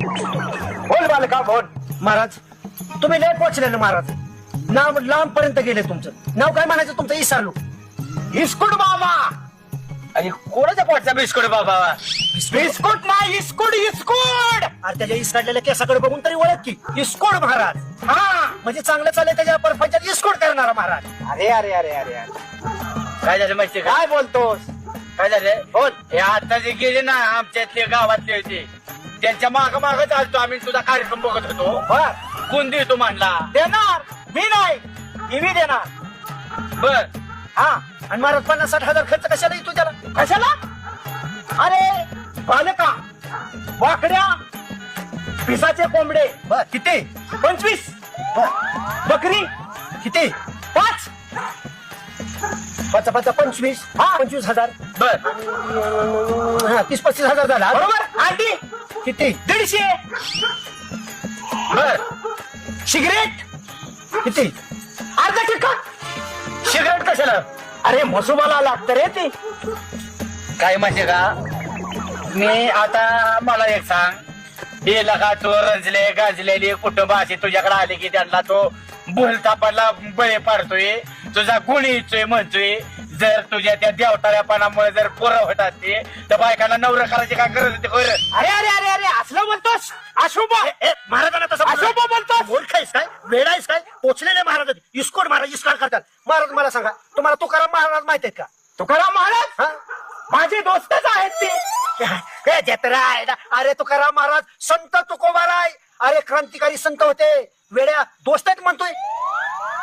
बोल बालका बोल. महाराज तुम्ही लय पोचले ना महाराज. नाव लांब पर्यंत गेले. तुमचं नाव काय म्हणायचं तुमचं? इसारलो. इस्कुट बाबा. आणि कोणाच्या पोटचा बिस्कुट बाबा? बिस्कुट नाही, इस्कुट इस्कुट. अरे त्याच्या इसकाडलेल्या केसाकडे बघून तरी ओळख की. इस्कोड महाराज. हा म्हणजे चांगलं चालेल त्याच्या परफाच्या इस्कोड करणारा महाराज. अरे अरे अरे अरे अरे. काय झालं माहितीये का? काय बोलतोस? काय झालं? बोल. हे आता जे गेले ना आमच्यातले गावातले होते त्यांच्या माग मागच आलतो आम्ही. तुझा कार्यक्रम बघत होतो. बर कोण देतो म्हणला? देणार मी नाही, मी देणार. बर. हा आणि महाराज 50-60 खर्च कशाला येतो त्याला? कशाला? अरे बालका, वाकड्या पिसाचे कोंबडे बर किती? 25. बर बकरी किती? 5. 25 हा. 25,000. बर. 30-35 हजार झाला. बरोबर. अंडी किती? 150. बर. सिगरेट किती? अर्धा ठिका. सिगरेट कशाला? अरे मसुबाला लागतं रे ते. काय माहितीये का? मी आता मला एक सांग. हे लगा तो रंजले गाजलेली कुटुंब असे तुझ्याकडे आले की त्यांना तो भूलथापाला बळी पाडतोय. तुझा गुण येतोय म्हणतोय. जर तुझ्या त्या देवताळ्यापणामुळे जर पोरं होत असते तर बायकांना नवरं करायची काय गरज होती? बरं. अरे अरे अरे अरे असलं बोलतोस? अशुभ महाराजांना तसं अशुभ बोलतोस? मूर्खायस काय? वेडायस काय? पोचलेले महाराज इस्कोड महाराज इस्कार करतात. महाराज मला सांगा, तुम्हाला तुकाराम महाराज माहित आहेत का? तुकाराम महाराज हा? माझे दोस्तच आहेत ते. हे जत्रा आहे ना. अरे तुकाराम महाराज संत तुकोबाराय. अरे क्रांतिकारी संत होते. वेड्या दोस्त आहेत म्हणतोय.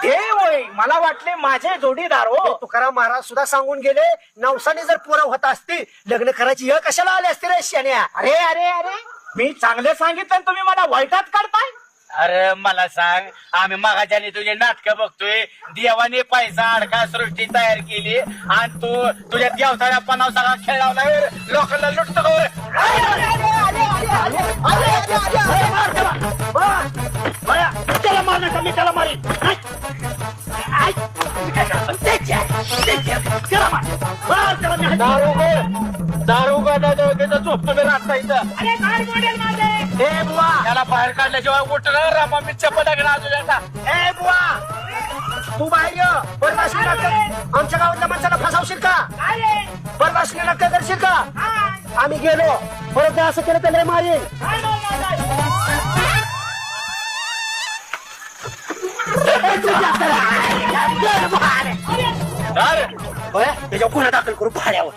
ते होय, मला वाटले माझे जोडीदार हे हो. तुकाराम महाराज सुद्धा सांगून गेले, नवसाने जर पोरं होत असती लग्न करायची हे कशाला आले असते रे शान्या? अरे अरे अरे मी चांगले सांगितलं आणि तुम्ही मला वाईटात काढताय. अरे मला सांग, आम्ही मागाच्याने तुझे नाटक बघतोय. देवाने पैसा अडका सृष्टी तयार केली आणि तू तुझ्या देवताळ्यापणावर सगळा खेळ लावलाय. लोकांना लुटतो. त्याला मार नका, मी त्याला मारेन. त्याला मार. मार त्याला मी. दारू त्याचा झोपतो मी रास्ता इथं. अरे काय मॉडेल माझे. हे बुवा त्याला बाहेर काढल्याशिवाय उठलं रामा मी चपला घेणार तुझ्या. ए बुवा तू बाहेर ये. बरबासनी नाटक आमच्या गावातल्या माणसाला फसावशील का? अरे बरबासनी नाटक करशील का? आम्ही गेलो परत असं केलं तर मारेल. अरे त्याच्यावर गुन्हा दाखल करू भाड्यावर.